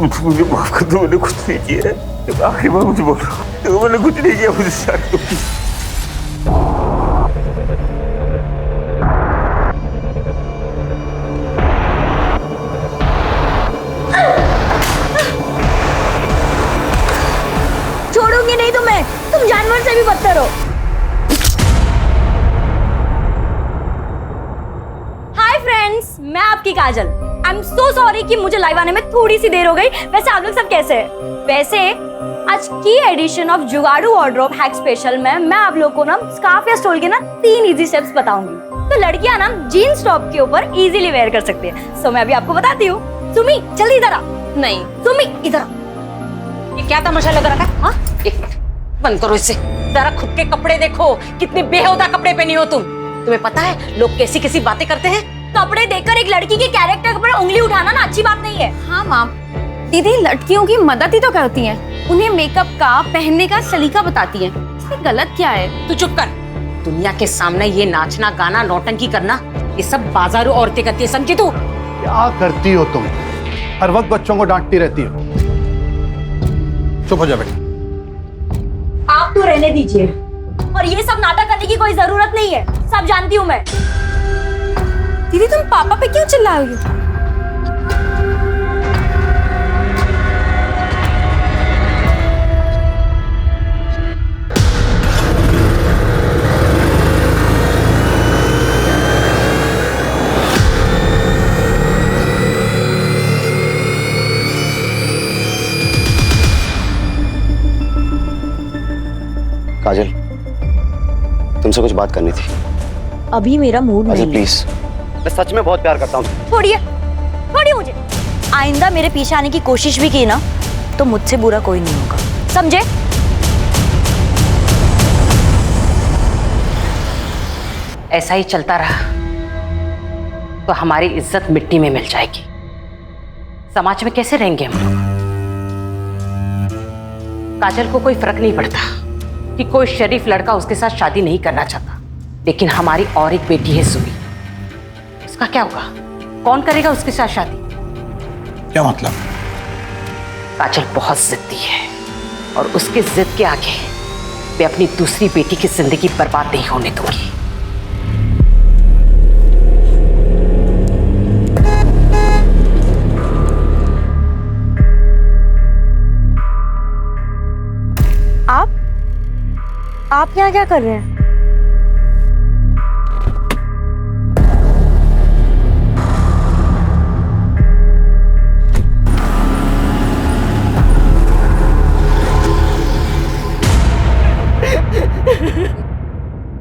मुझे माफ कर दो, मैंने कुछ नहीं किया है। आखिरी बार मुझे बोल रहा हूँ, तो मैंने कुछ नहीं किया, मुझे शादी होगी। छोड़ूंगी नहीं तुम्हें, तुम जानवर से भी बदतर हो। हाय फ्रेंड्स, मैं आपकी काजल। आई एम सो सॉरी कि मुझे लाइव आने में थोड़ी सी देर हो गई। वैसे आप लोग सब कैसे हैं? वैसे आज की एडिशन ऑफ जुगाड़ू वार्डरोब हैक स्पेशल में मैं आप लोगों को ना स्कार्फ या स्टोल के ना 3 इजी स्टेप्स बताऊंगी। तो लड़कियां ना जीन्स टॉप के ऊपर इजीली वेयर कर सकती है। सो मैं अभी आपको बताती हूँ। सुमी जल्दी इधर आ। नहीं सुमी इधर आ। ये क्या तमाशा लग रहा है? हाँ, एक बंद करो इसे। जरा खुद के कपड़े देखो, कितने बेहुदा कपड़े पहनी हो तुम। तुम्हें पता है लोग कैसी कैसी बातें करते हैं? कपड़े देखकर एक लड़की के कैरेक्टर पर उंगली उठाना ना अच्छी बात नहीं है। हाँ माँ, दीदी लड़कियों की मदद ही तो करती हैं, उन्हें मेकअप का पहनने का सलीका बताती हैं। इसमें गलत क्या है? तू चुप कर। दुनिया के सामने ये नाचना गाना नौटंकी करना ये सब बाजारू औरतें करती है, समझी तू? क्या करती हो तुम? हर वक्त बच्चों को डांटती रहती हो। चुप हो जा बेटा। आप तो रहने दीजिए, और ये सब नाटक करने की कोई जरूरत नहीं है, सब जानती हूँ मैं। दीदी तुम पापा पे क्यों चिल्ला रही हो? काजल, तुमसे कुछ बात करनी थी। अभी मेरा मूड नहीं है। प्लीज, मैं सच में बहुत प्यार करता हूँ। छोड़िए छोड़िए मुझे। आइंदा मेरे पीछे आने की कोशिश भी की ना तो मुझसे बुरा कोई नहीं होगा, समझे? ऐसा ही चलता रहा तो हमारी इज्जत मिट्टी में मिल जाएगी। समाज में कैसे रहेंगे हम लोग? काजल को कोई फर्क नहीं पड़ता कि कोई शरीफ लड़का उसके साथ शादी नहीं करना चाहता, लेकिन हमारी और एक बेटी है सुमी। उसका क्या होगा? कौन करेगा उसके साथ शादी? क्या मतलब? काजल बहुत जिद्दी है और उसके जिद के आगे मैं अपनी दूसरी बेटी की जिंदगी बर्बाद नहीं होने दूंगी। आप यहाँ क्या कर रहे हैं?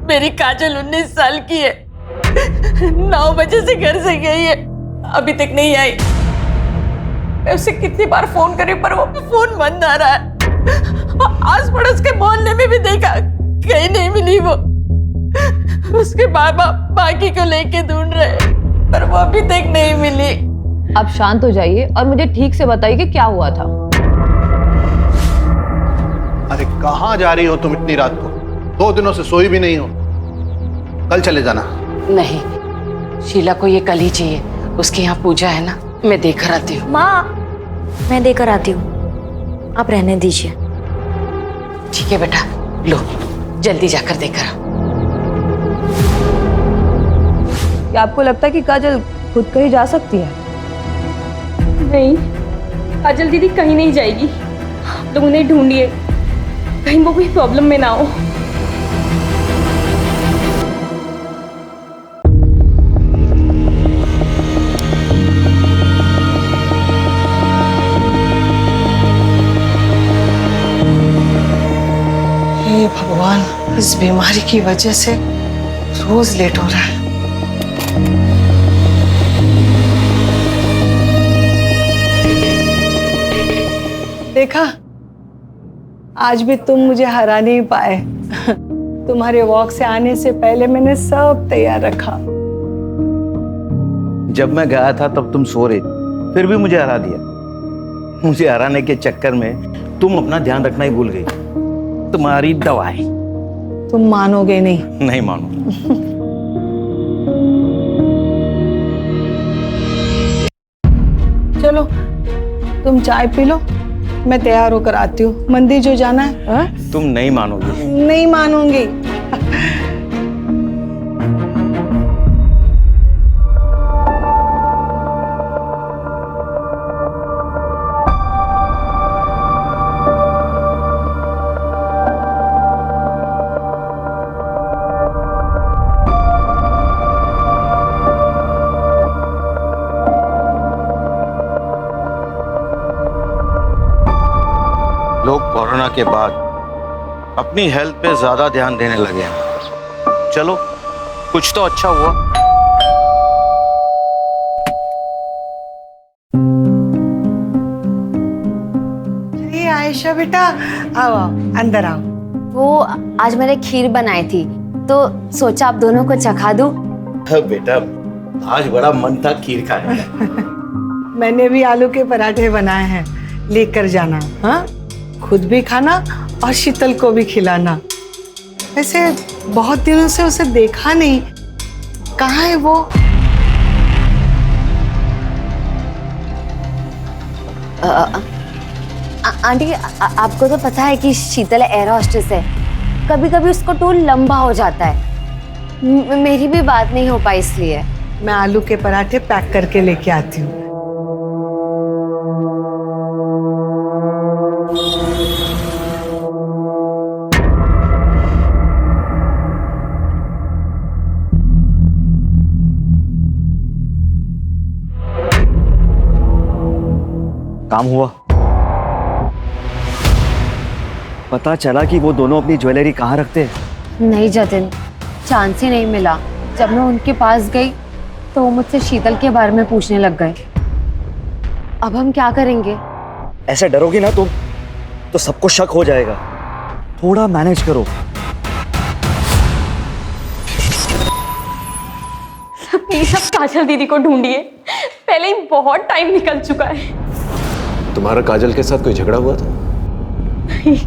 मेरी काजल 19 साल की है, 9 बजे से घर से गई है, अभी तक नहीं आई। मैं उसे कितनी बार फोन करी पर वो फोन बंद आ रहा है। आस पड़ोस के मोहल्ले में भी देखा, कहीं नहीं मिली वो। उसके बाबा बाकी को लेके ढूंढ रहे पर वो अभी तक नहीं मिली। आप शांत हो जाइए और मुझे ठीक से बताइए कि क्या हुआ था। अरे कहाँ जा रही हो तुम इतनी रात को? 2 दिनों से सोई भी नहीं हो। कल चले जाना। नहीं, शीला को ये कल ही चाहिए। उसके यहाँ पूजा है ना, मैं देकर आती हूँ। माँ मैं देकर आती हूँ, आप रहने दीजिए। ठीक है बेटा, लो जल्दी जाकर देकर आओ। क्या आपको लगता है कि काजल खुद कहीं जा सकती है? नहीं, काजल दीदी कहीं नहीं जाएगी। लोग उन्हें ढूंढिए, कहीं वो कोई प्रॉब्लम में ना हो। हे भगवान, इस बीमारी की वजह से रोज लेट हो रहा है। देखा, आज भी तुम मुझे हरा नहीं पाए। तुम्हारे वॉक से आने से पहले मैंने सब तैयार रखा। जब मैं गया था तब तुम सो रहे, फिर भी मुझे हरा दिया। मुझे हराने के चक्कर में तुम अपना ध्यान रखना ही भूल गई। तुम्हारी दवाई। तुम मानोगे नहीं। नहीं मानो। चलो तुम चाय पी लो, मैं तैयार होकर आती हूँ। मंदिर जो जाना है। हाँ? तुम नहीं मानोगी। नहीं मानूंगी। लोग कोरोना के बाद अपनी हेल्थ पे ज्यादा ध्यान देने लगे हैं। चलो कुछ तो अच्छा हुआ। अरे आयशा बेटा, आओ आओ, अंदर आओ। वो आज मैंने खीर बनाई थी तो सोचा आप दोनों को चखा दूं। बेटा आज बड़ा मन था खीर खाने का। मैंने भी आलू के पराठे बनाए हैं, लेकर जाना। हाँ, खुद भी खाना और शीतल को भी खिलाना। वैसे बहुत दिनों से उसे देखा नहीं, कहाँ है वो? आंटी आपको तो पता है कि शीतल एयर होस्टेस है, कभी कभी उसको टूर लंबा हो जाता है। मेरी भी बात नहीं हो पाई इसलिए। मैं आलू के पराठे पैक करके लेके आती हूँ। काम हुआ? पता चला कि वो दोनों अपनी ज्वेलरी कहाँ रखते हैं? नहीं जतिन, चांस ही नहीं मिला। जब मैं उनके पास गई तो वो मुझसे शीतल के बारे में पूछने लग गए। अब हम क्या करेंगे? ऐसे डरोगी ना तुम तो सबको शक हो जाएगा। थोड़ा मैनेज करो। प्लीज अब काजल दीदी को ढूंढिए, पहले ही बहुत टाइम निकल चुका है। तुम्हारा काजल के साथ कोई झगड़ा हुआ था? नहीं।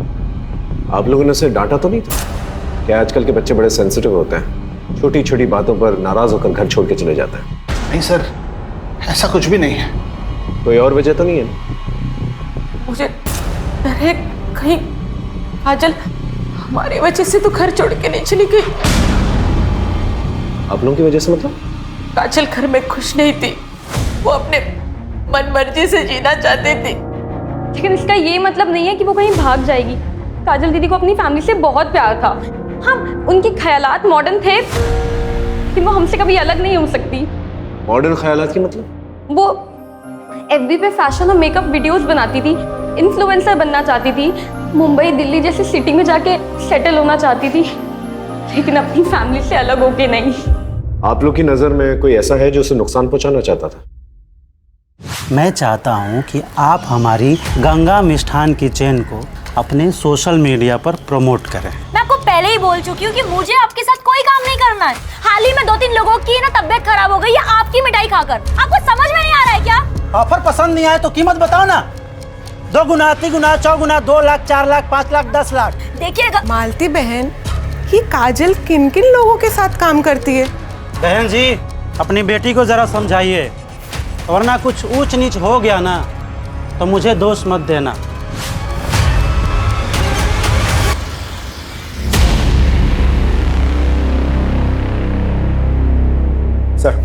आप लोगों ने उसे डांटा तो नहीं था? क्या आजकल के बच्चे बड़े सेंसिटिव होते हैं, छोटी छोटी बातों पर नाराज होकर घर छोड़ के चले जाते हैं। नहीं सर, ऐसा कुछ भी नहीं है। कोई और वजह तो नहीं है? मुझे डर है कहीं काजल हमारी वजह से तो घर छोड़ के नहीं चली गई। आप लोगों की वजह से मतलब? काजल घर में खुश नहीं थी, वो अपने मन मर्जी से जीना चाहती थी। लेकिन इसका ये मतलब नहीं है कि वो कहीं भाग जाएगी। काजल दीदी को अपनी फैमिली से बहुत प्यार था। हाँ, उनके ख्यालात मॉडर्न थे कि वो हमसे कभी अलग नहीं हो सकती। मॉडर्न ख्यालात की मतलब? वो एफबी पे फैशन और मेकअप वीडियोस बनाती थी, इन्फ्लुएंसर बनना चाहती थी, मुंबई दिल्ली जैसी सिटी में जाके सेटल होना चाहती थी, लेकिन अपनी फैमिली से अलग होके नहीं। आप लोग की नजर में कोई ऐसा है जो उसे नुकसान पहुंचाना चाहता था? मैं चाहता हूं कि आप हमारी गंगा मिष्ठान किचन को अपने सोशल मीडिया पर प्रमोट करें। मैं आपको पहले ही बोल चुकी हूँ कि मुझे आपके साथ कोई काम नहीं करना है। हाल ही में 2-3 लोगों की ना तबीयत खराब हो गई है आपकी मिठाई खाकर। आपको समझ में नहीं आ रहा है क्या? ऑफर पसंद नहीं आए तो कीमत बताओ ना। 2 गुना, 3 गुना, 4 गुना, 2 लाख, 4 लाख, 5 लाख, 10 लाख। देखिएगा मालती बहन, ये काजल किन किन लोगों के साथ काम करती है? बहन जी, अपनी बेटी को जरा समझाइए, वरना कुछ ऊंच नीच हो गया ना तो मुझे दोष मत देना। सर,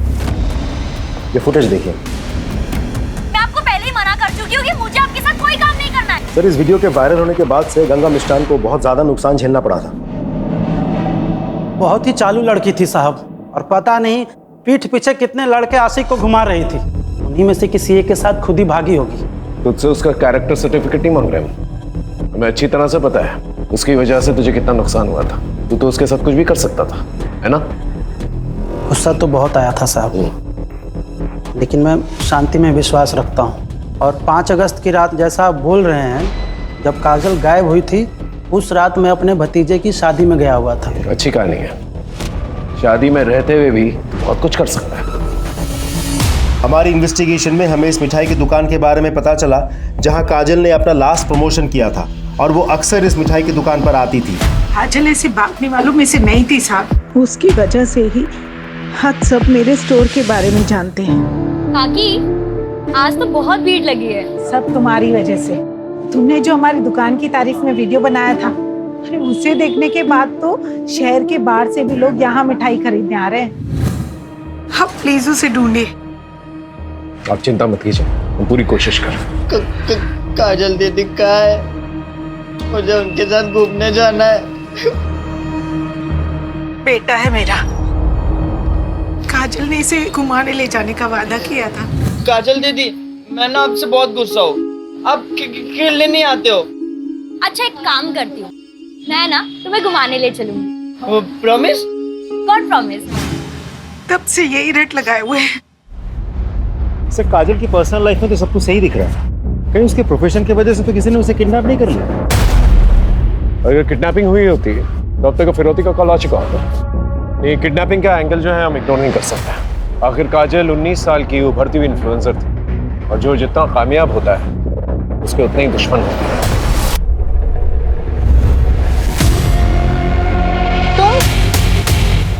ये फुटेज देखिए। मैं आपको पहले ही मना कर चुकी हूँ कि मुझे आपके साथ कोई काम नहीं करना है। सर, इस वीडियो के वायरल होने के बाद से गंगा मिष्ठान को बहुत ज्यादा नुकसान झेलना पड़ा था। बहुत ही चालू लड़की थी साहब, और पता नहीं पीठ पीछे कितने लड़के आशिक को घुमा रही थी। उन्हीं में से किसी एक के साथ खुद ही भागी होगी। तुझसे उसका कैरेक्टर सर्टिफिकेट नहीं मांग रहे हम। हमें अच्छी तरह से पता है उसकी वजह से तुझे कितना नुकसान हुआ था। तू तो उसके साथ कुछ भी कर सकता था, है ना? गुस्सा तो बहुत आया था साहब, लेकिन मैं शांति में विश्वास रखता हूँ। और 5 अगस्त की रात जैसा आप बोल रहे हैं, जब काजल गायब हुई थी, उस रात मैं अपने भतीजे की शादी में गया हुआ था। अच्छी कहानी है। शादी में रहते हुए भी बहुत कुछ कर सकता है। हमारी इन्वेस्टिगेशन में हमें इस मिठाई की दुकान के बारे में पता चला जहां काजल ने अपना लास्ट प्रमोशन किया था, और वो अक्सर इस मिठाई की दुकान पर आती थी। काजल ऐसे भागने वालों में से नहीं थी साहब। उसकी वजह से ही हम सब मेरे स्टोर के बारे में जानते हैं। काकी, आज तो बहुत भीड़ लगी है। सब तुम्हारी वजह से। तुमने जो हमारी दुकान की तारीफ में वीडियो बनाया था, अरे उसे देखने के बाद तो शहर के बाहर से भी लोग यहाँ मिठाई खरीदने आ रहे हैं। आप प्लीज उसे ढूंढिए। आप चिंता मत कीजिए, हम पूरी कोशिश कर। काजल दीदी कहाँ है? मुझे उनके साथ घूमने जाना है। बेटा है मेरा। काजल ने इसे घुमाने ले जाने का वादा किया था। काजल दीदी, मैं ना आपसे बहुत गुस्सा हूँ। आप खेलने नहीं आते हो। अच्छा एक काम करती हूँ, मैं ना तुम्हें घुमाने ले चलूंगी। प्रॉमिस? God promise. तब से यही रट लगाए हुए हैं। सर, काजल की पर्सनल लाइफ में तो सब कुछ सही दिख रहा है। कहीं उसके प्रोफेशन की वजह से तो किसी ने उसे किडनैप नहीं कर लिया? अगर किडनैपिंग हुई होती तो अब तक फिरौती का कॉल आ चुका होता। ये किडनैपिंग का एंगल जो है हम इग्नोर नहीं कर सकते। आखिर काजल 19 साल की उभरती हुई इन्फ्लुएंसर थी, और जो जितना कामयाब होता है उसके उतने ही दुश्मन होते हैं।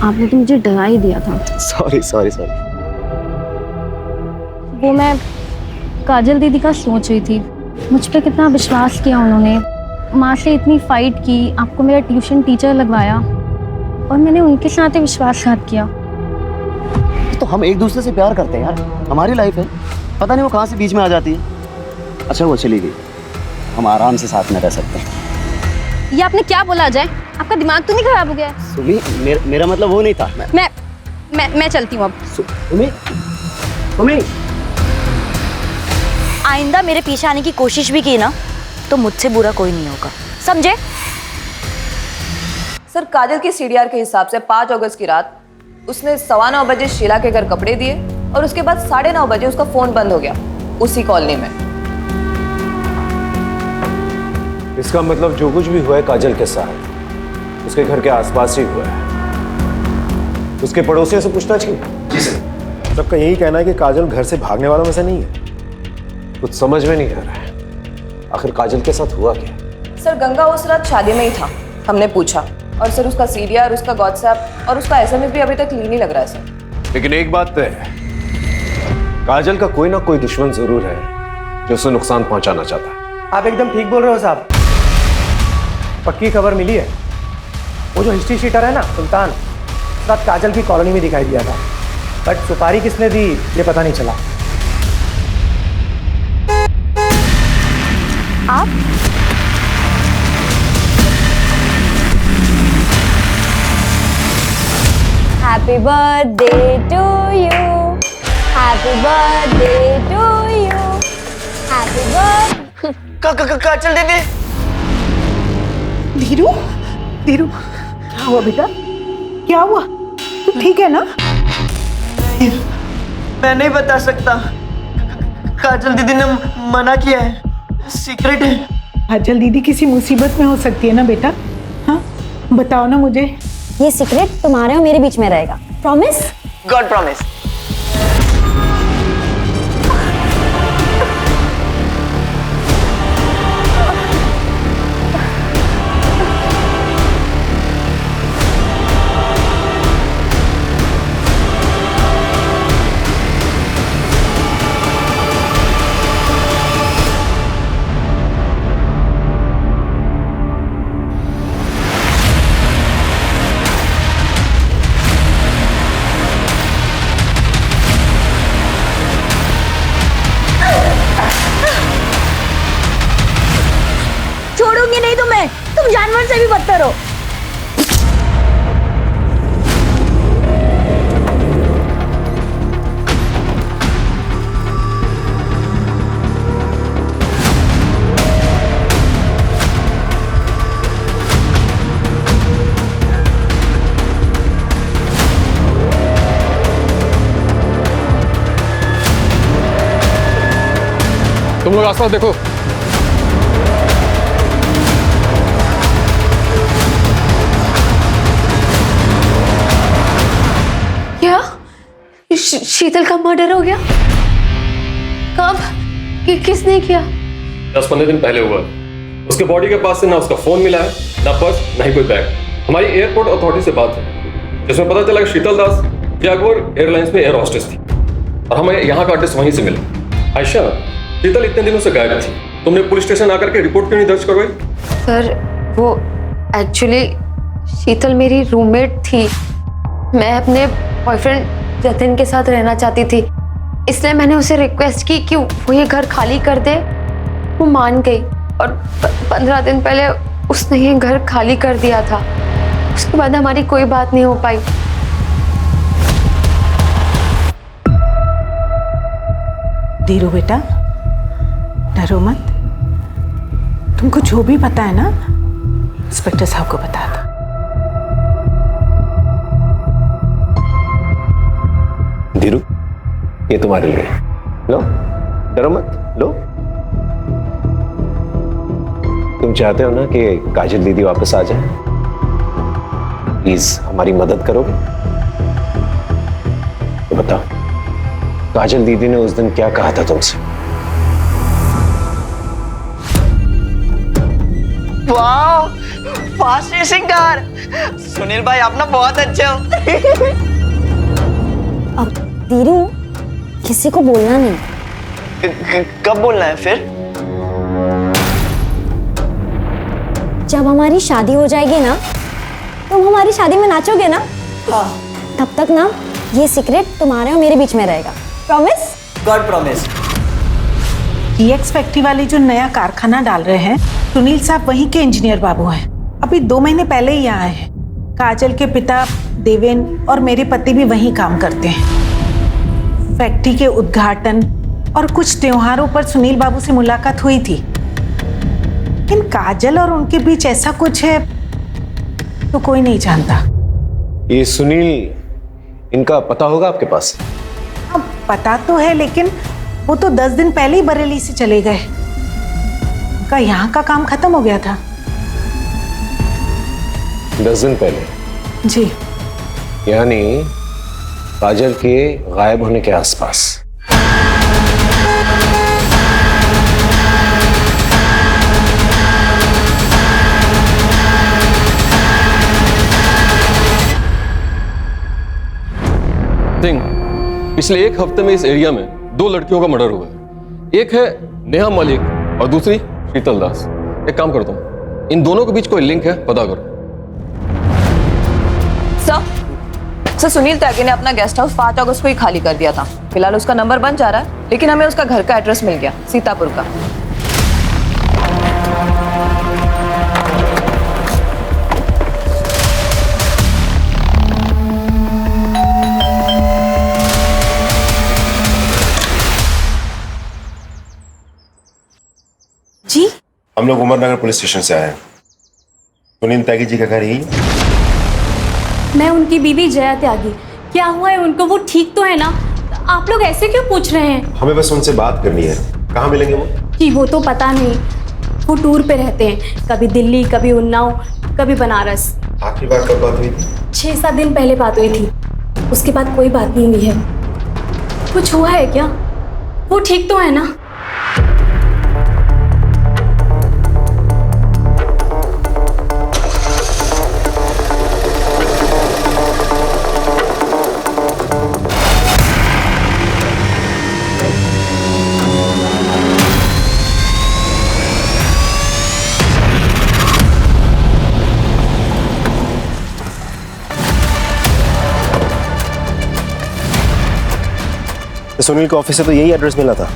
आपने तो मुझे डरा ही दिया था। Sorry sorry sorry. वो मैं काजल दीदी का सोच रही थी, मुझ पे कितना विश्वास किया उन्होंने, माँ से इतनी फाइट की, आपको मेरा ट्यूशन टीचर लगवाया, और मैंने उनके साथ ही विश्वासघात किया। तो हम एक दूसरे से प्यार करते हैं यार, हमारी लाइफ है। पता नहीं वो कहाँ से बीच में आ जाती है। अच्छा वो चली गई, हम आराम से साथ में रह सकते हैं। ये आपने क्या बोला अजय? आपका दिमाग तो नहीं खराब हो गया? सुमी, मेरा मतलब वो नहीं था। मैं चलती हूँ अब। सुमी, आइंदा मेरे पीछे आने की कोशिश भी की ना तो मुझसे बुरा कोई नहीं होगा, समझे? सर, काजल की सीडीआर के हिसाब से 5 अगस्त की रात उसने 9:15 बजे शीला के घर कपड़े दिए, और उसके बाद 9:30 बजे उसका फोन बंद हो गया उसी कॉलोनी में। इसका मतलब जो कुछ भी हुआ है काजल के साथ उसके घर के आसपास ही हुआ है। उसके पड़ोसियों से पूछताछ की? जी सर। सबका यही कहना है कि काजल घर से भागने वालों में से नहीं है। कुछ समझ में नहीं आ रहा है, आखिर काजल के साथ हुआ क्या? सर, गंगा उस रात शादी में ही था, हमने पूछा, और सर उसका सीडीआर, उसका व्हाट्सएप और उसका एसएमएस भी अभी तक क्लीन ही लग रहा है सर। लेकिन एक बात तय है, काजल का कोई ना कोई दुश्मन जरूर है जो उसे नुकसान पहुंचाना चाहता है। आप एकदम ठीक बोल रहे हो साहब। पक्की खबर मिली है, वो जो हिस्ट्री शीटर है ना सुल्तान, उस रात काजल की कॉलोनी में दिखाई दिया था, बट सुपारी किसने दी ये पता नहीं चला। आप happy birthday to you, happy birthday to you, happy birthday. Kajal दीदी। धीरू, धीरू, क्या हुआ बेटा? क्या हुआ? तू ठीक है ना? मैं नहीं बता सकता, काजल दीदी ने मना किया है, सीक्रेट है। काजल दीदी किसी मुसीबत में हो सकती है ना बेटा? हाँ, बताओ ना मुझे। ये सीक्रेट तुम्हारे और मेरे बीच में रहेगा, प्रॉमिस? God promise. छोड़ूंगी नहीं तुम्हें, तुम जानवर से भी बदतर हो। तुम लोग आसपास देखो। क्या शीतल का मर्डर हो गया? कब? किसने किया? 10-15 दिन पहले हुआ। उसके बॉडी के पास से ना उसका फोन मिला है, ना पर्स, ना ही कोई बैग। हमारी एयरपोर्ट अथॉरिटी से बात है जिसमें पता चला कि शीतल दास जैगुआर एयरलाइंस में एयर होस्टेस थी, और हमें यहाँ का एड्रेस वहीं से मिला। आयशा, शीतल इतने दिनों से गायब थी, तुमने पुलिस स्टेशन आकर के रिपोर्ट क्यों नहीं दर्ज करवाई? सर वो एक्चुअली शीतल मेरी रूममेट थी। मैं अपने बॉयफ्रेंड जतिन के साथ रहना चाहती थी, इसलिए मैंने उसे रिक्वेस्ट की कि वो ये घर खाली कर दे। वो मान गई और 15 दिन पहले उसने ये घर खाली कर दिया था। उसके बाद हमारी कोई बात नहीं हो पाई। धीरू बेटा, डरो मत। तुमको जो भी पता है ना, इंस्पेक्टर साहब को बता दो। धीरू, ये तुम्हारे लिए। लो, डरो मत, लो। तुम चाहते हो ना कि काजल दीदी वापस आ जाए? प्लीज हमारी मदद करोगे? तो बताओ, काजल दीदी ने उस दिन क्या कहा था तुमसे? वाह, फास्ट रेसिंग कार। सुनील भाई आप ना बहुत अच्छे हो। अब धीरू, किसी को बोलना नहीं। कब बोलना है फिर? जब हमारी शादी हो जाएगी ना, तुम हमारी शादी में नाचोगे ना? हाँ। तब तक ना ये सीक्रेट तुम्हारे और मेरे बीच में रहेगा। Promise? God promise. GX factory वाले जो नया कारखाना डाल रहे हैं, सुनील साहब वहीं के इंजीनियर बाबू हैं। अभी 2 महीने पहले ही आए हैं। काजल के पिता देवेन और मेरे पति भी वहीं काम करते हैं। फैक्ट्री के उद्घाटन और कुछ त्योहारों पर सुनील बाबू से मुलाकात हुई थी, लेकिन काजल और उनके बीच ऐसा कुछ है तो कोई नहीं जानता। ये सुनील, इनका पता होगा आपके पास? अब पता तो है, लेकिन वो तो 10 दिन पहले ही बरेली से चले गए। उनका यहाँ का काम खत्म हो गया था। 10 दिन पहले? जी। यानी काजल के गायब होने के आसपास। पिछले 1 हफ्ते में इस एरिया में 2 लड़कियों का मर्डर हुआ है। एक है नेहा मलिक और दूसरी शीतल दास। एक काम करता हूँ, इन दोनों के बीच कोई लिंक है, पता करो। सर, सुनील त्यागी ने अपना गेस्ट हाउस 5 अगस्त को ही खाली कर दिया था। फिलहाल उसका नंबर बंद जा रहा है, लेकिन हमें उसका घर का एड्रेस मिल गया, सीतापुर का। जी, हम लोग उमरनगर पुलिस स्टेशन से आए हैं। सुनील त्यागी जी का घर यही है? मैं उनकी बीवी जया त्यागी। क्या हुआ है उनको? वो ठीक तो है ना? आप लोग ऐसे क्यों पूछ रहे हैं? हमें बस उनसे बात करनी है। कहाँ मिलेंगे वो? जी, वो तो पता नहीं। वो टूर पे रहते हैं, कभी दिल्ली, कभी उन्नाव, कभी बनारस। आखिरी बार कब बात हुई थी? 6-7 दिन पहले बात हुई थी, उसके बाद कोई बात नहीं हुई है। कुछ हुआ है क्या? वो ठीक तो है ना? सुनील के ऑफिस से तो यही एड्रेस मिला था।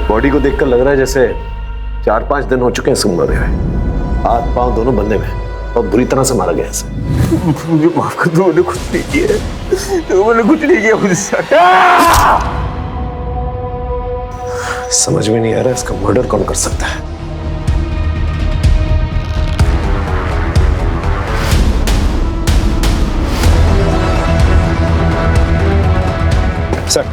बॉडी को देखकर लग रहा है जैसे 4-5 दिन हो चुके हैं इसको मरे हुए। हाथ पांव दोनों बंधे हुए और बुरी तरह से मारा गया इसे। मुझे माफ कर दो, मैंने कुछ नहीं किया, मैंने कुछ नहीं किया मुझसे। समझ में नहीं आ रहा इसका मर्डर कौन कर सकता है। सर,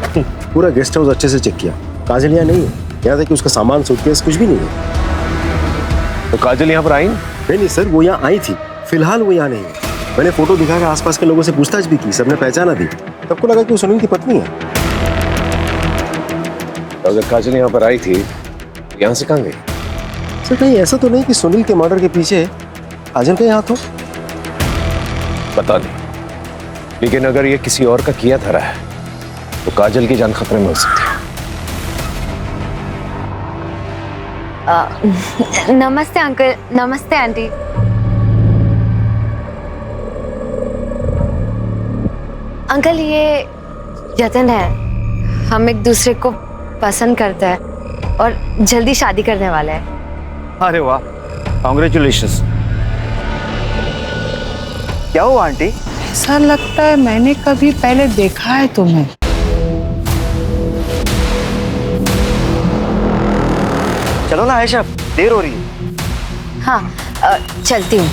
पूरा गेस्ट हाउस अच्छे से चेक किया, काजल यहाँ नहीं है। यहाँ तक कि उसका सामान, सूटकेस कुछ भी नहीं है। तो काजल यहाँ पर आई नहीं सर, वो यहाँ आई थी, फिलहाल वो यहाँ नहीं है। मैंने फोटो दिखा के आसपास के लोगों से पूछताछ भी की, सबने पहचाना दी। सबको लगा कि वो सुनील की पत्नी है। अगर काजल यहाँ पर आई थी, यहाँ से कहाँ गई? सर, कहीं ऐसा तो नहीं कि सुनील के मर्डर के पीछे काजल का हाथ हो? पता नहीं, लेकिन अगर ये किसी और का किया धरा है तो काजल की जान खतरे में हो सकती है। नमस्ते अंकल, नमस्ते आंटी। अंकल, ये जतन है, हम एक दूसरे को पसंद करते हैं और जल्दी शादी करने वाले हैं। अरे वाह, कॉन्ग्रेचुलेशंस। क्या हुआ आंटी? ऐसा लगता है मैंने कभी पहले देखा है तुम्हें। चलो ना आयशा, देर हो रही है। हाँ, चलती हूँ।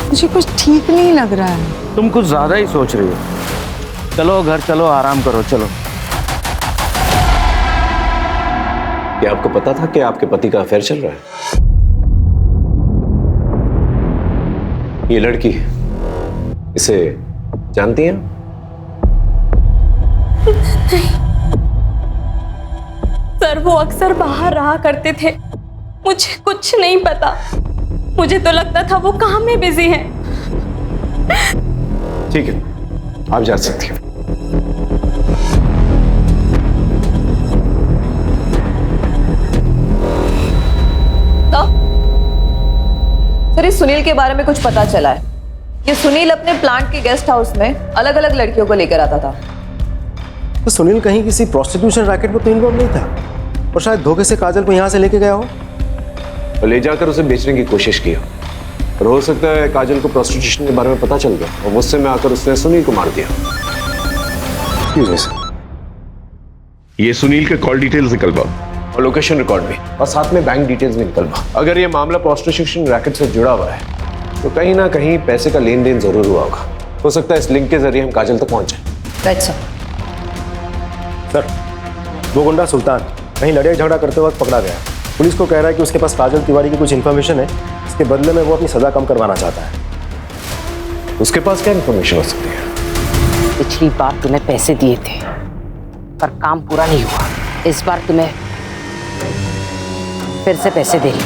मुझे कुछ ठीक नहीं लग रहा है। तुम कुछ ज्यादा ही सोच रही हो। चलो घर चलो, आराम करो, चलो। क्या आपको पता था कि आपके पति का अफेयर चल रहा है? ये लड़की, इसे जानती हैं? नहीं सर, वो अक्सर बाहर रहा करते थे, मुझे कुछ नहीं पता। मुझे तो लगता था वो काम में बिजी हैं। ठीक है, आप जा सकती हैं। सर, इस सुनील के बारे में कुछ पता चला है। ये सुनील अपने प्लांट के गेस्ट हाउस में अलग अलग लड़कियों को लेकर आता था। तो सुनील कहीं किसी प्रोस्टिट्यूशन रैकेट में तो इन्वॉल्व नहीं था, और शायद धोखे से काजल को यहाँ से लेके गया हो और ले जाकर उसे बेचने की कोशिश की हो। और हो सकता है काजल को प्रोस्टिट्यूशन के बारे में पता चल गया और गुस्से में आकर उसने सुनील को मार दिया। ये सुनील के कॉल डिटेल्स निकलवा और लोकेशन रिकॉर्ड भी, और साथ में बैंक डिटेल्स भी निकलवा। अगर ये मामला प्रोस्टिट्यूशन रैकेट से जुड़ा हुआ है तो कहीं ना कहीं पैसे का लेन देन जरूर हुआ होगा। हो सकता है इस लिंक के जरिए हम काजल तक पहुंच जाए। राइट सर, वो गुंडा सुल्तान कहीं लड़ाई झगड़ा करते वक्त पकड़ा गया। पुलिस को कह रहा है कि उसके पास काजल तिवारी की कुछ इन्फॉर्मेशन है, इसके बदले में वो अपनी सजा कम करवाना चाहता है। उसके पास क्या इन्फॉर्मेशन हो सकती है? पिछली बार तुम्हें पैसे दिए थे पर काम पूरा नहीं हुआ। इस बार तुम्हें फिर से पैसे दे रही,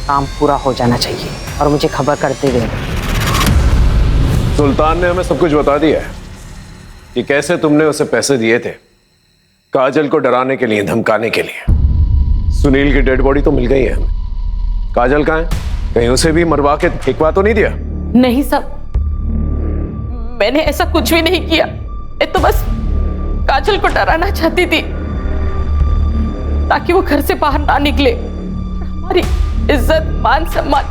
काम पूरा हो जाना चाहिए और मुझे खबर करते देना। सुल्तान ने हमें सब कुछ बता दिया है कि कैसे तुमने उसे पैसे दिए थे, काजल को डराने के लिए, धमकाने के लिए। सुनील की डेड बॉडी तो मिल गई है हमें। काजल कहाँ है? कहीं उसे भी मरवा के फेंकवा तो नहीं दिया? नहीं साहब, मैंने ऐसा कुछ भी नहीं किया। मैं तो बस काजल को डराना चाहती थी ताकि वो घर से बाहर ना निकले, हमारी इज्जत मान सम्मान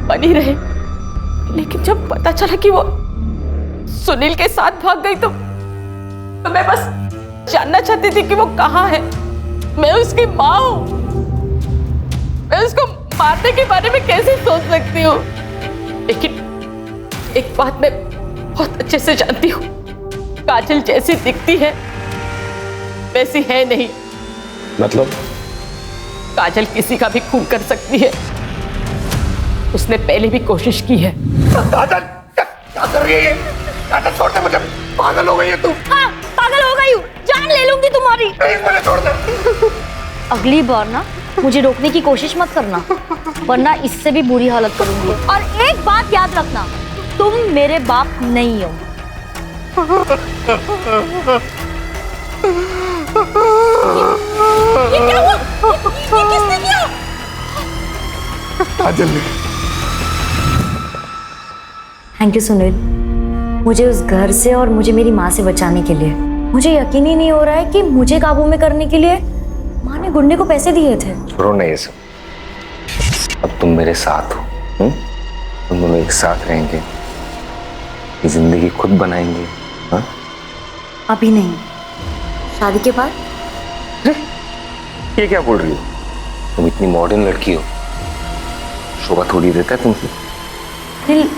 बनी रहे। लेकिन जब पता चला कि वो सुनील के साथ भाग गई तो मैं बस जानना चाहती थी कि वो कहाँ है। मैं उसकी माँ हूँ, मैं उसको मारने के बारे में कैसे सोच सकती हूँ? लेकिन एक बात मैं बहुत अच्छे से जानती हूँ, काजल जैसी दिखती है वैसी है नहीं। मतलब? काजल किसी का भी खून कर सकती है, उसने पहले भी कोशिश की है। काजल क्या कर रही है? काजल छोड़ दे मुझे, पागल हो गई है तू। हाँ, पागल हो गई हूँ, जान ले लूंगी तुम्हारी। मुझे छोड़ दे। अगली बार ना मुझे रोकने की कोशिश मत करना, वरना इससे भी बुरी हालत करूंगी। और एक बात याद रखना, तुम मेरे बाप नहीं हो। ये क्या हुआ? ये किसने किया? काजल ने। थैंक यू सुनील, मुझे उस घर से और मुझे मेरी माँ से बचाने के लिए। मुझे यकीन ही नहीं हो रहा है कि मुझे काबू में करने के लिए माँ ने गुंडे को पैसे दिए थे। छोड़ो ना ये सब, अब तुम मेरे साथ हो। तुम दोनों एक साथ रहेंगे, ये जिंदगी खुद बनाएंगे। हाँ? अभी नहीं, शादी के बाद। ये क्या बोल रही हो? तुम इतनी मॉडर्न लड़की हो, शोभा थोड़ी देता है तुमसे। दिल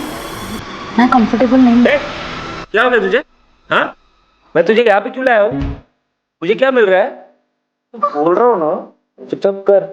मैं कंफर्टेबल नहीं। क्या हो गया तुझे? हाँ, मैं तुझे यहाँ पे क्यों लाया हूँ? मुझे क्या मिल रहा है? बोल रहा हूँ ना, चुपचाप कर।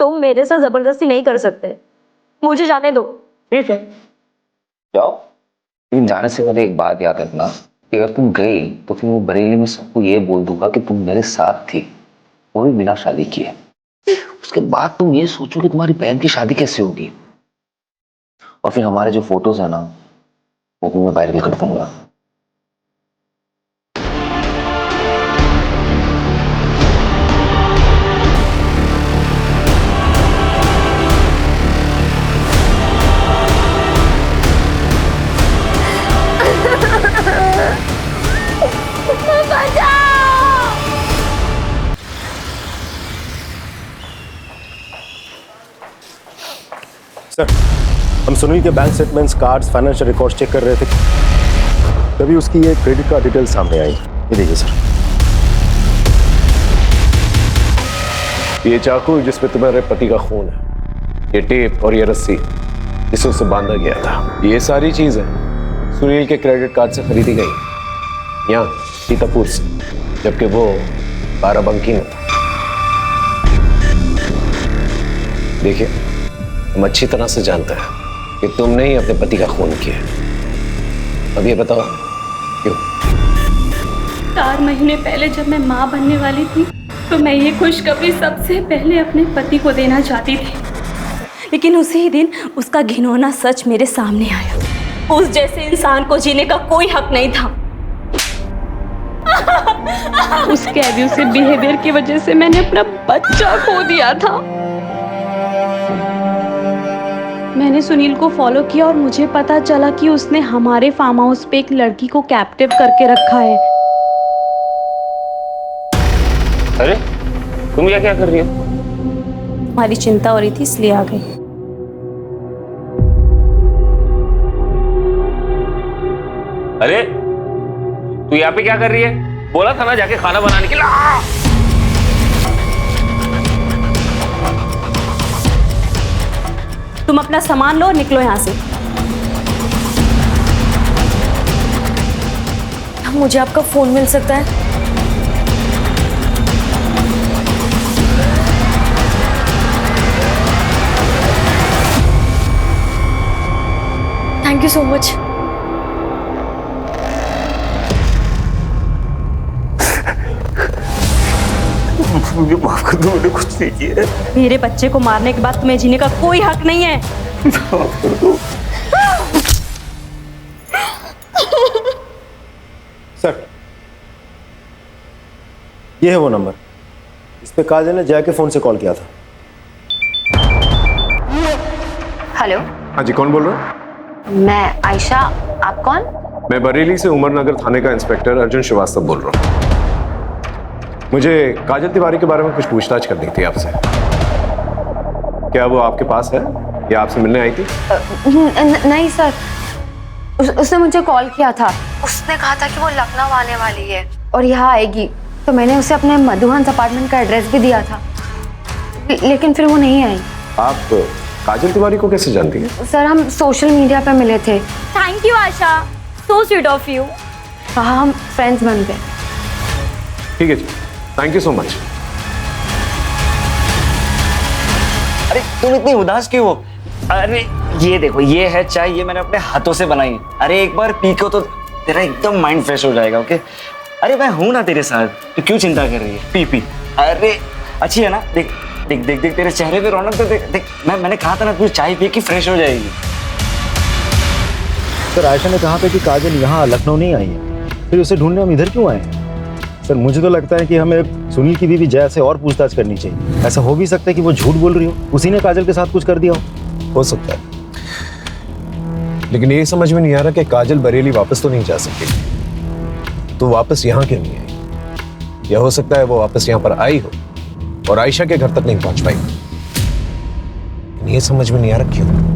तुम मेरे साथ जबरदस्ती नहीं कर सकते, मुझे जाने दो। ठीक है, जाओ। लेकिन जाने से पहले एक बात याद रखना कि अगर तुम गई तो फिर वो बरेली में सबको ये बोल दूंगा कि तुम मेरे साथ थी, वो भी बिना शादी किए। उसके बाद तुम ये सोचो कि तुम्हारी बहन की शादी कैसे होगी, और फिर हमारे जो फोटोज है ना, वो भी मैं वायरल कर दूंगा। सर, हम सुनील के bank statements, cards, financial records check कर रहे थे, तभी उसकी ये क्रेडिट कार्ड डिटेल सामने आई। ये देखिए सर, ये चाकू जिसमें तुम्हारे पति का खून है, ये टेप और ये रस्सी जिससे उसे बांधा गया था, ये सारी चीजें सुनील के क्रेडिट कार्ड से खरीदी गई यहाँ सीतापुर से, जबकि वो बाराबंकी में था। देखिए, हम अच्छी तरह से जानते हैं कि तुमने ही अपने पति का खून किया। अब ये बताओ क्यों? 4 महीने पहले जब मैं माँ बनने वाली थी तो मैं ये खुशखबरी सबसे पहले अपने पति को देना चाहती थी, लेकिन उसी दिन उसका घिनौना सच मेरे सामने आया। उस जैसे इंसान को जीने का कोई हक नहीं था। उसके एब्यूसिव बिहेवियर की वजह से मैंने अपना बच्चा खो दिया था। मैंने सुनील को फॉलो किया और मुझे पता चला कि उसने हमारे फार्म हाउस पे एक लड़की को कैप्टिव करके रखा है। अरे तुम यहाँ क्या कर रही हो? हमारी चिंता हो रही थी इसलिए आ गई। अरे तू यहाँ पे क्या कर रही है? बोला था ना जाके खाना बनाने के लिए। तुम अपना सामान लो और निकलो यहाँ से। मुझे आपका फोन मिल सकता है? Thank you so much. मुझे माफ कर दो, मैंने कुछ नहीं किया। मेरे बच्चे को मारने के बाद तुम्हें जीने का कोई हक नहीं है। माफ कर दो। सर, ये है वो नंबर, इस पे काजल ने जय के फोन से कॉल किया था। हेलो, हाँ जी, कौन बोल रहा है? मैं आयशा। आप कौन? मैं बरेली से उमरनगर थाने का इंस्पेक्टर अर्जुन श्रीवास्तव बोल रहा हूँ। मुझे काजल तिवारी के बारे में कुछ पूछताछ करनी थी आपसे। क्या वो आपके पास है या आपसे मिलने आई थी? नहीं सर, उसने मुझे कॉल किया था। उसने कहा था कि वो लखनऊ आने वाली है और यहाँ आएगी, तो मैंने उसे अपने मधुहंस अपार्टमेंट का एड्रेस भी दिया था, लेकिन फिर वो नहीं आई। आप काजल तिवारी को कैसे जानती हैं? सर, हम सोशल मीडिया पे मिले थे। Thank you Asha, so sweet of you. हाँ, हम फ्रेंड्स बन गए। ठीक है जी, थैंक यू सो मच। अरे तुम इतनी उदास क्यों हो? अरे ये देखो, ये है चाय, ये मैंने अपने हाथों से बनाई है। अरे एक बार पी को तो तेरा एकदम माइंड फ्रेश हो जाएगा। ओके, अरे मैं हूं ना तेरे साथ, तो क्यों चिंता कर रही है? P P. अरे अच्छी है ना? देख देख देख देख, तेरे चेहरे पे रौनक तो देख देख। मैंने कहा था ना, तू चाय पी के फ्रेश हो जाएगी। सर आयशा ने कहा था कि काजल यहाँ लखनऊ नहीं आई है, फिर उसे ढूंढने हम इधर क्यों आए हैं? सर मुझे तो लगता है कि हमें सुनील की बीवी जया से और पूछताछ करनी चाहिए। ऐसा हो भी सकता है कि वो झूठ बोल रही हो, उसी ने काजल के साथ कुछ कर दिया हो सकता है। लेकिन ये समझ में नहीं आ रहा कि काजल बरेली वापस तो नहीं जा सकती, तो वापस यहाँ क्यों नहीं आई? या हो सकता है वो वापस यहाँ पर आई हो और आयशा के घर तक नहीं पहुंच पाई। ये समझ में नहीं आ रहा क्यों।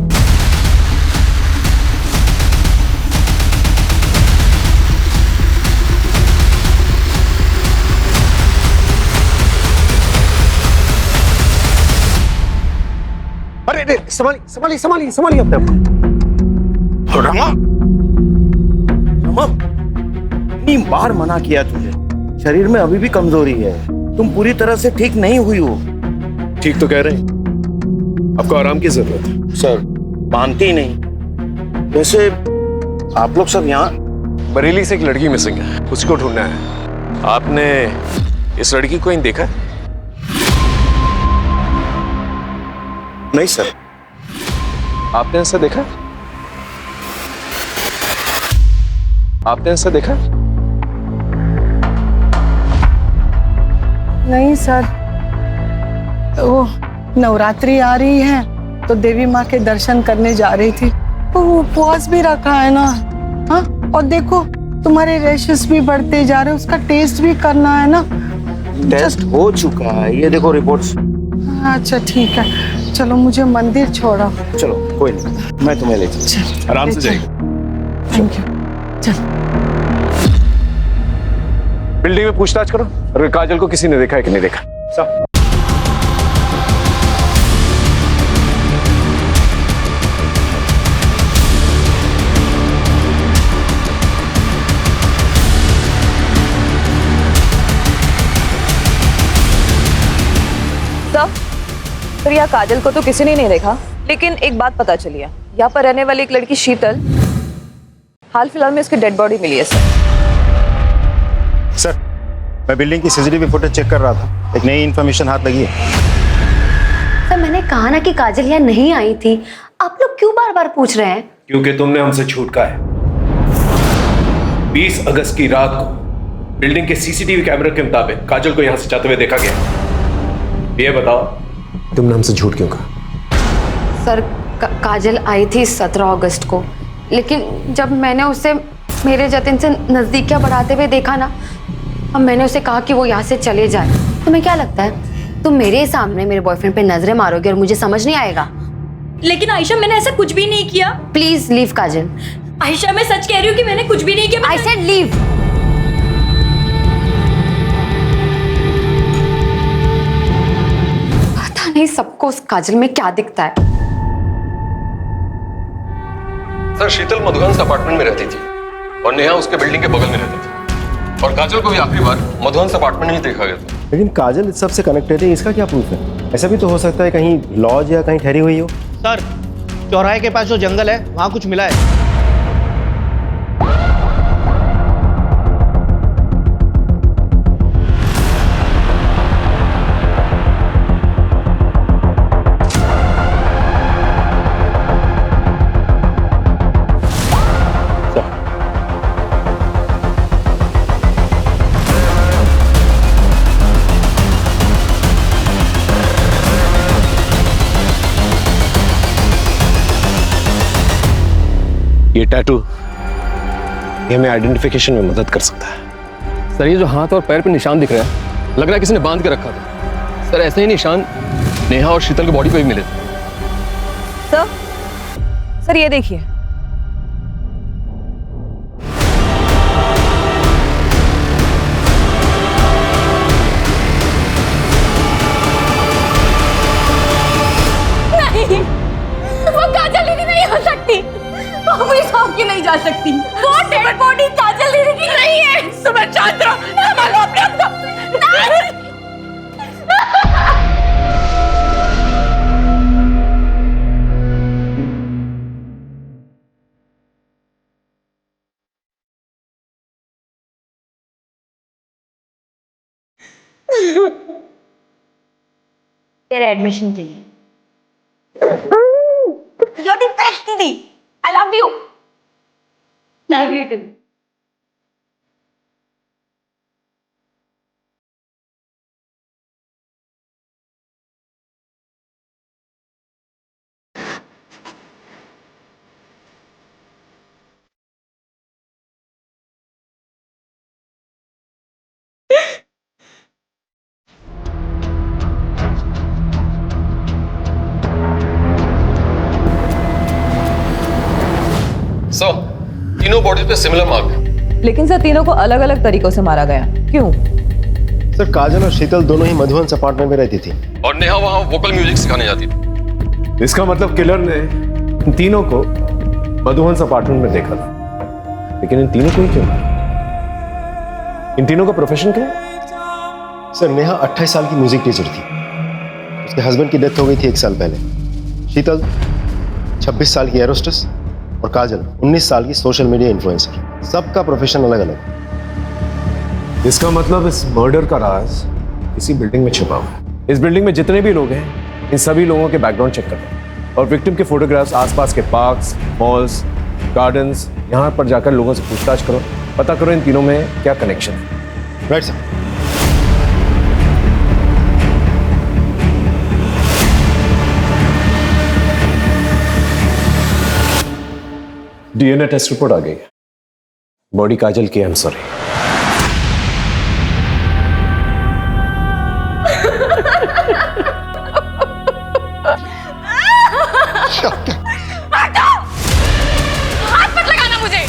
अरे संभालिए अपने आप को। रमा, इतनी बार मना किया तुझे, शरीर में अभी भी कमजोरी है, तुम पूरी तरह से ठीक नहीं हुई हो। ठीक तो कह रहे हैं, आपको आराम की जरूरत है। सर मानती ही नहीं। वैसे आप लोग सब यहाँ? बरेली से एक लड़की मिसिंग है, उसको ढूंढना है। आपने इस लड़की को इन देखा है? नहीं सर। आपने ऐसा देखा? आपने ऐसा देखा? नहीं सर, वो नवरात्रि आ रही है तो देवी माँ के दर्शन करने जा रही थी, तो वो उपवास भी रखा है ना। हाँ, और देखो तुम्हारे रैशेस भी बढ़ते जा रहे, उसका टेस्ट भी करना है ना। टेस्ट हो चुका है, ये देखो रिपोर्ट्स। अच्छा ठीक है, चलो मुझे मंदिर छोड़ो। चलो कोई नहीं, मैं तुम्हें ले चलूं। आराम से जाइए। Thank you. चलो बिल्डिंग में पूछताछ करो, अगर काजल को किसी ने देखा है कि नहीं देखा। सब सर यहाँ काजल को तो किसी ने नहीं देखा, लेकिन एक बात पता चली है, यहाँ पर रहने वाली एक लड़की शीतल, हाल फिलहाल में उसकी डेड बॉडी मिली है सर मैं बिल्डिंग की सीसीटीवी फुटेज चेक कर रहा था, एक नई इन्फॉर्मेशन हाथ लगी है। सर मैंने कहा ना कि काजल यहाँ नहीं आई थी, आप लोग क्यों बार बार पूछ रहे हैं? क्योंकि तुमने हमसे झूठ कहा है। 20 अगस्त की रात को बिल्डिंग के सीसीटीवी कैमरे के मुताबिक काजल को यहां से जाते हुए देखा गया। ये बताओ तुमने हमसे झूठ क्यों कहा? सर काजल आई थी 17 अगस्त को, लेकिन जब मैंने उसे मेरे जतिन से नजदीकियां बढ़ाते हुए देखा ना, अब मैंने उसे कहा कि वो यहाँ से चले जाए। तुम्हें क्या लगता है तुम मेरे सामने मेरे बॉयफ्रेंड पे नजरें मारोगे और मुझे समझ नहीं आएगा? लेकिन आयशा मैंने ऐसा कुछ भी नहीं किया। प्लीज लीव काजल। आयशा मैं सच कह रही हूँ कि मैंने कुछ भी नहीं किया। I said leave. पता नहीं सबको उस काजल में क्या दिखता है। सर शीतल मधुहंस अपार्टमेंट में रहती थी और नेहा उसके बिल्डिंग के बगल में रहती थी, और काजल को भी आखिरी बार मधुहंस अपार्टमेंट में ही देखा गया था। लेकिन काजल इस सब से कनेक्टेड है, इसका क्या प्रूफ है? ऐसा भी तो हो सकता है कहीं लॉज या कहीं ठहरी हुई हो। सर चौराहे के पास जो जंगल है वहां कुछ मिला है। ये टैटू ये हमें आइडेंटिफिकेशन में मदद कर सकता है। सर ये जो हाथ और पैर पे निशान दिख रहा है, लग रहा है किसी ने बांध के रखा था। सर ऐसे ही निशान नेहा और शीतल की बॉडी पे भी मिले थे। सर ये देखिए, नहीं, वो काजल दीदी नहीं हो सकती, वो भी सौंप के नहीं जा सकती। वो डेड बॉडी काजल दीदी की नहीं है। सुबह शांत रहो, संभालो अपने आप को। तेरा एडमिशन चाहिए। You're the best दीदी। I love you. Love you too. Sir तीनों बॉडी पे सिमिलर मार्क है। लेकिन सर तीनों को अलग अलग तरीकों से मारा गया, क्यों? सर काजल और शीतल दोनों ही मधुवंस अपार्टमेंट में रहती थी और नेहा वहां वोकल म्यूजिक सिखाने जाती थी। इसका मतलब किलर ने इन तीनों को मधुवंस अपार्टमेंट में देखा था, लेकिन इन तीनों को ही क्यों मारा? इन तीनों का प्रोफेशन क्या है? सर नेहा 28 साल की म्यूजिक टीचर थी, उसके हस्बैंड की डेथ हो गई थी 1 साल पहले। शीतल 26 साल की एरोस्टेस और काजल 19 साल की सोशल मीडिया इन्फ्लुएंसर। सबका प्रोफेशन अलग अलग। इसका मतलब इस मर्डर का राज इसी बिल्डिंग में छिपा हुआ है। इस बिल्डिंग में जितने भी लोग हैं, इन सभी लोगों के बैकग्राउंड चेक करो और विक्टिम के फोटोग्राफ्स आसपास के पार्क्स, मॉल्स, गार्डन्स, यहाँ पर जाकर लोगों से पूछताछ करो, पता करो इन तीनों में क्या कनेक्शन है। Right sir. DNA test report आ गई है। बॉडी काजल की। I am sorry. हाथ मत लगाना मुझे।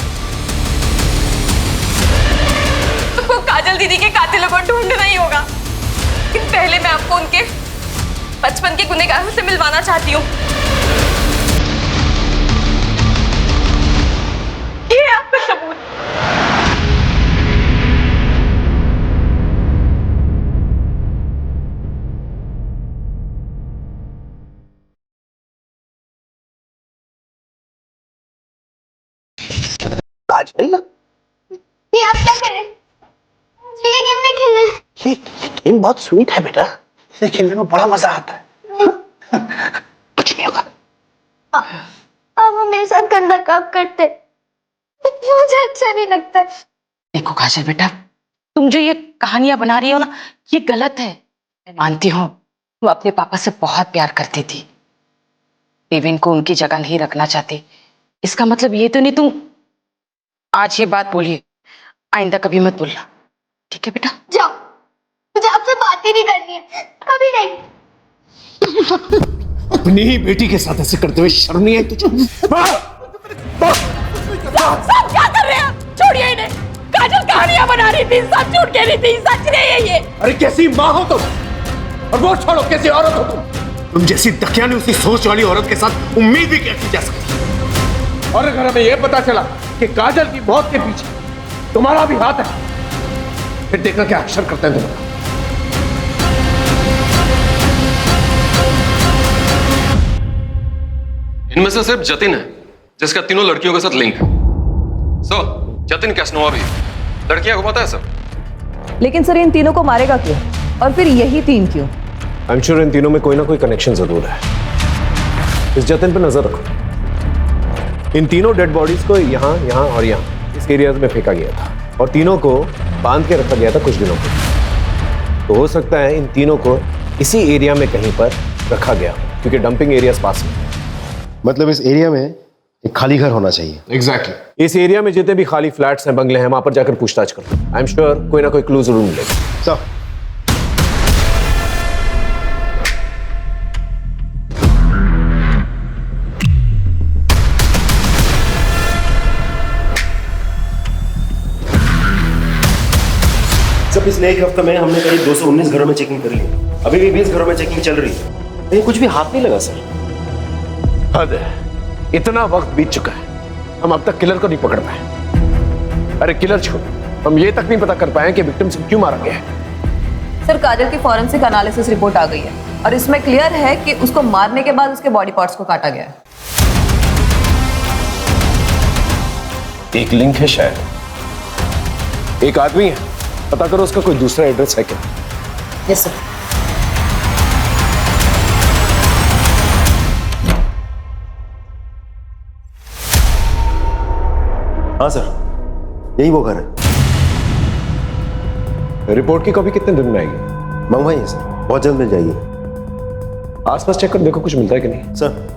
तुमको काजल दीदी के कातिलों को ढूंढना ही होगा, लेकिन पहले मैं आपको उनके बचपन के गुनहगारों से मिलवाना चाहती हूँ। ये है आपका सबूत। काजल, ये आप क्या कर रहे हैं? मुझे ये गेम नहीं खेलना है। ये गेम बहुत स्वीट है बेटा, इसे खेलने में बड़ा मजा आता है। कुछ नहीं होगा। अब वो मेरे साथ गंदा काम करते, मुझे अच्छा नहीं लगता। देखो काजल बेटा, तुम जो ये कहानियां बना रही हो ना, ये गलत है। मैं मानती हूँ वो अपने पापा से बहुत प्यार करती थी, देवेन को उनकी जगह नहीं रखना चाहती। इसका मतलब ये तो नहीं तुम आज ये बात बोलिए, आइंदा कभी मत बोलना, ठीक है बेटा? जाओ, मुझे आपसे बात ही नहीं करनी है, कभी नहीं। अपनी ही बेटी के साथ ऐसे करते हुए शर्म नहीं आई तुझे? सब क्या कर रहे हैं? छोड़िए इन्हें। काजल कहानियां बना रही थी, सब झूठ कह रही थी, सच नहीं है ये। अरे कैसी माँ हो तुम, और वो छोड़ो कैसी औरत हो तुम जैसी दकियानी उसी सोच वाली औरत के साथ उम्मीद भी कैसी जा सकती? और अगर हमें यह पता चला कि काजल की मौत के पीछे तुम्हारा भी हाथ है, फिर देखना क्या अक्षर करते हैं तुम्हारा। इनमें से सिर्फ जतिन है जिसका तीनों लड़कियों के साथ लिंक है। सर जतिन कैसनोवा भी लड़कियां घुमाता है सर। लेकिन सर इन तीनों को मारेगा क्यों, और फिर यही तीन क्यों? आई एम श्योर इन तीनों में कोई ना कोई कनेक्शन जरूर है। इस जतिन पे नजर रखो। इन तीनों डेड बॉडीज को यहाँ, यहाँ और यहाँ इस एरियाज में फेंका गया था, और तीनों को बांध के रखा गया था कुछ दिनों के। तो हो सकता है इन तीनों को इसी एरिया में कहीं पर रखा गया, क्योंकि डंपिंग एरियाज पास में। मतलब इस एरिया में एक खाली घर होना चाहिए। एग्जैक्टली। इस एरिया में जितने भी खाली फ्लैट्स हैं, बंगले हैं, वहां पर जाकर पूछताछ करो। आई एम श्योर कोई ना कोई क्लू जरूर मिलेगा। सर जब पिछले एक हफ्ते में हमने करीब 219 घरों में चेकिंग कर ली, अभी भी 20 घरों में चेकिंग चल रही है, कहीं कुछ भी हाथ नहीं लगा सर। हद है, इतना वक्त बीत चुका है, हम अब तक किलर को नहीं पकड़ पाए। अरे किलर छोड़, हम ये तक नहीं पता कर पाए कि विक्टिम से क्यों मारा गया है। सर काजल की फॉरेंसिक एनालिसिस रिपोर्ट आ गई है, और इसमें क्लियर है कि उसको मारने के बाद उसके बॉडी पार्ट्स को काटा गया है। एक लिंक है शायद, एक आदमी है, पता करो उसका कोई दूसरा एड्रेस है क्या। Yes sir. हाँ सर, यही वो घर है। रिपोर्ट की कॉपी कितने दिन में आएगी? मंगवाइए सर, बहुत जल्द मिल जाएगी। आसपास चेक कर देखो कुछ मिलता है कि नहीं। Sir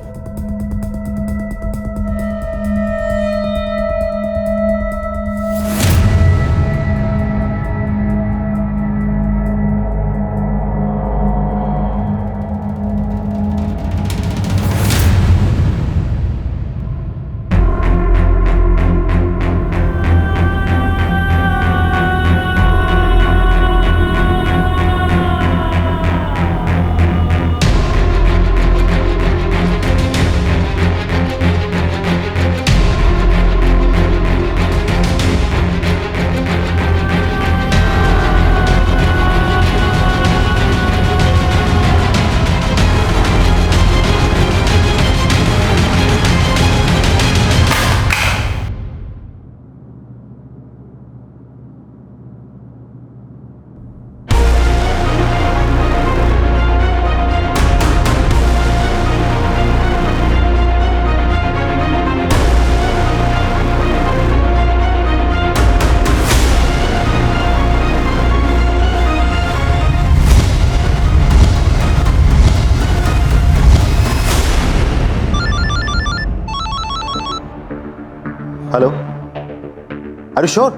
hello, are you sure?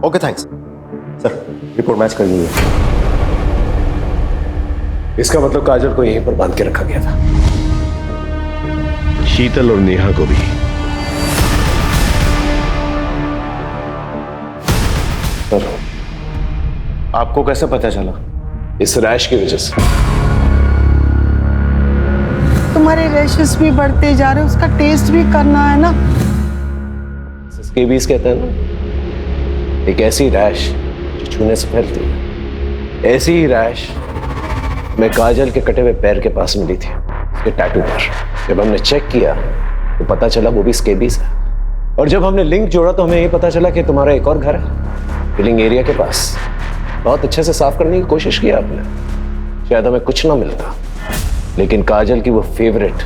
Okay thanks sir, report match कर दी है। इसका मतलब काजल को यहीं पर बांध के रखा गया था। शीतल और नेहा को भी। सर, आपको कैसे पता चला? इस रैश की वजह से। तुम्हारे रैशेस भी बढ़ते जा रहे, उसका टेस्ट भी करना है ना। स्केबीज कहते हैं ना, एक ऐसी रैश जो छूने से फैलती है। ऐसी ही रैश मैं काजल के कटे हुए पैर के पास मिली थी, उसके टैटू पर। जब हमने चेक किया तो पता चला वो भी स्केबीज है। और जब हमने लिंक जोड़ा तो हमें ये पता चला कि तुम्हारा एक और घर है फिलिंग एरिया के पास। बहुत अच्छे से साफ करने की कोशिश की आपने, शायद हमें कुछ ना मिलता, लेकिन काजल की वो फेवरेट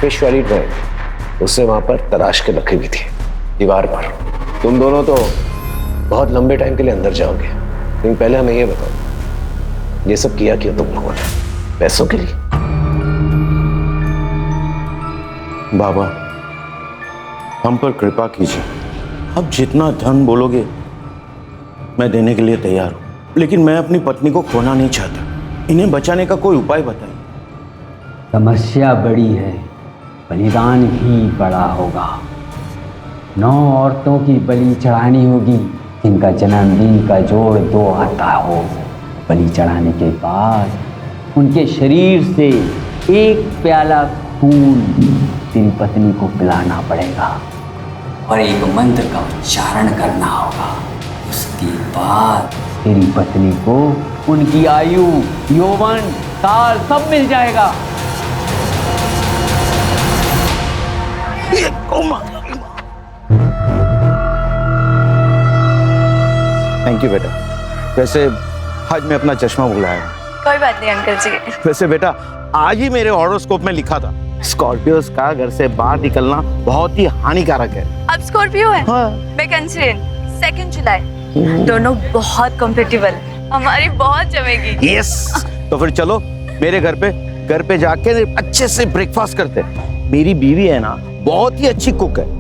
फिश वाली ड्राइंग उससे वहां पर तराश के रखी हुई थी दीवार पर। तुम दोनों तो बहुत लंबे टाइम के लिए अंदर जाओगे, लेकिन पहले हमें ये बताओ, ये सब किया क्यों तुम लोगों ने? पैसों के लिए? बाबा, हम पर कृपा कीजिए। अब जितना धन बोलोगे मैं देने के लिए तैयार हूं, लेकिन मैं अपनी पत्नी को खोना नहीं चाहता। इन्हें बचाने का कोई उपाय बताइए। समस्या बड़ी है, बलिदान भी बड़ा होगा। 9 औरतों की बलि चढ़ानी होगी जिनका जन्मदिन का जोड़ 2 आता हो। बलि चढ़ाने के बाद उनके शरीर से 1 प्याला खून तेरी पत्नी को पिलाना पड़ेगा और एक मंत्र का उच्चारण करना होगा। उसके बाद तेरी पत्नी को उनकी आयु, यौवन, काल सब मिल जाएगा। थैंक यू बेटा। वैसे आज मैं अपना चश्मा भूल आया। कोई बात नहीं अंकल जी। वैसे बेटा, आज ही मेरे हॉरोस्कोप में लिखा था स्कॉर्पियोस का घर से बाहर निकलना बहुत ही हानिकारक है। अब स्कॉर्पियो है? हाँ। मैं कैंसरियन, 2 जुलाई। दोनों बहुत कंपेटेबल, हमारी बहुत जमेगी। यस, तो फिर चलो मेरे घर पे जाके अच्छे से ब्रेकफास्ट करते हैं। मेरी बीवी है ना, बहुत ही अच्छी कुक है।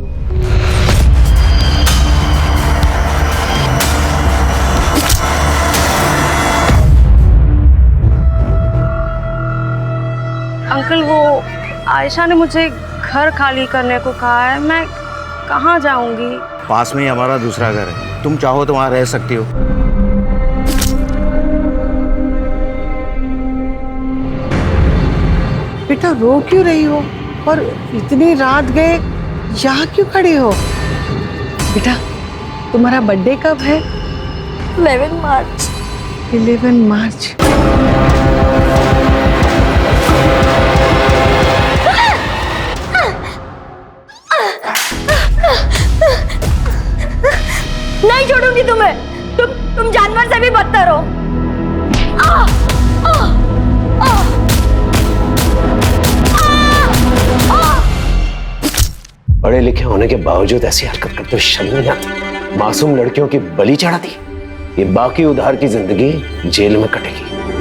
अंकल, वो आयशा ने मुझे घर खाली करने को कहा है। मैं कहाँ जाऊंगी? पास में ही हमारा दूसरा घर है, तुम चाहो तो वहां रह सकती हो। बेटा रो क्यों रही हो? और इतनी रात गए यहाँ क्यों खड़े हो? बेटा तुम्हारा बर्थडे कब है? 11 मार्च। 11 मार्च। नहीं छोड़ूंगी तुम्हें। तुम जानवर से भी बदतर हो। पढ़े लिखे होने के बावजूद ऐसी हरकत करते हुए शर्म नहीं आती? मासूम लड़कियों की बलि चढ़ा दी। ये बाकी उधार की जिंदगी जेल में कटेगी।